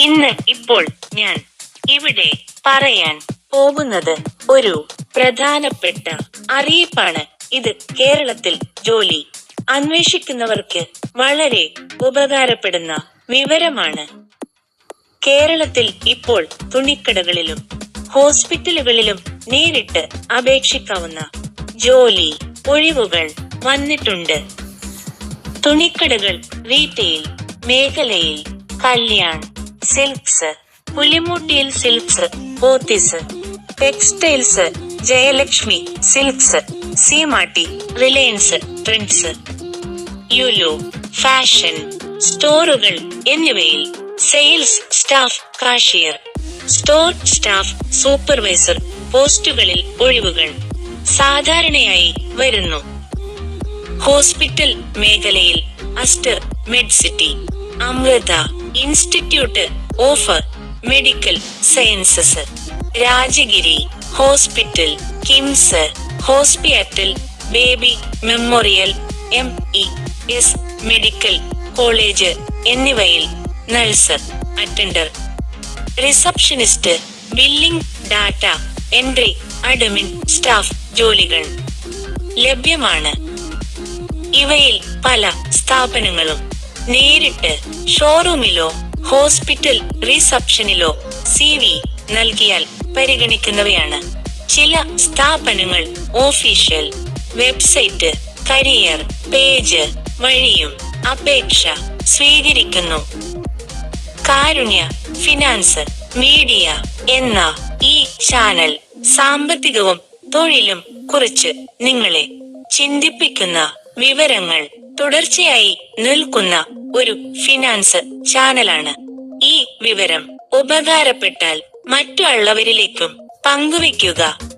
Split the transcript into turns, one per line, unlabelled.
ഇപ്പോൾ ഞാൻ ഇവിടെ പറയാൻ പോകുന്നത് ഒരു പ്രധാനപ്പെട്ട അറിയിപ്പാണ്. ഇത് കേരളത്തിൽ ജോലി അന്വേഷിക്കുന്നവർക്ക് വളരെ ഉപകാരപ്പെടുന്ന വിവരമാണ്. കേരളത്തിൽ ഇപ്പോൾ തുണിക്കടകളിലും ഹോസ്പിറ്റലുകളിലും നേരിട്ട് അപേക്ഷിക്കാവുന്ന ജോലി ഒഴിവുകൾ വന്നിട്ടുണ്ട്. തുണിക്കടകൾ, റീറ്റെയിൽ മേഖലയിൽ Kalyan silks, Pulimoottil silks, Pothys textiles, Jayalakshmi silks, Seematti, Reliance trends, യുലു ഫാഷൻ സ്റ്റോറുകൾ എന്നിവയിൽ sales staff, cashier, store staff, supervisor പോസ്റ്റുകളിൽ ഒഴിവുകൾ സാധാരണയായി വരുന്നു. ഹോസ്പിറ്റൽ മേഖലയിൽ Aster Medcity, Amrita institute of medical sciences, Rajagiri hospital, KIMS hospital, baby memorial, MES medical college എന്നിവയിൽ nurse, attender, receptionist, billing, data entry, admin staff ജോലികൾ ലഭ്യമാണ്. ഇവയിൽ പല സ്ഥാപനങ്ങളും നേരിട്ട് ഷോറൂമിലോ ഹോസ്പിറ്റൽ റിസപ്ഷനിലോ CV നൽകിയാൽ പരിഗണിക്കുന്നവയാണ്. ചില സ്ഥാപനങ്ങൾ ഒഫീഷ്യൽ വെബ്സൈറ്റ്, കരിയർ പേജ് വഴിയും അപേക്ഷ സ്വീകരിക്കുന്നു. കാരുണ്യ ഫിനാൻസ് മീഡിയ എന്ന ഈ ചാനൽ സാമ്പത്തികവും തൊഴിലും കുറിച്ച് നിങ്ങളെ ചിന്തിപ്പിക്കുന്ന വിവരങ്ങൾ തുടർച്ചയായി നൽകുന്ന ഒരു ഫിനാൻസ് ചാനലാണ്. ഈ വിവരം ഉപകാരപ്പെട്ടാൽ മറ്റുള്ളവരിലേക്കും പങ്കുവയ്ക്കുക.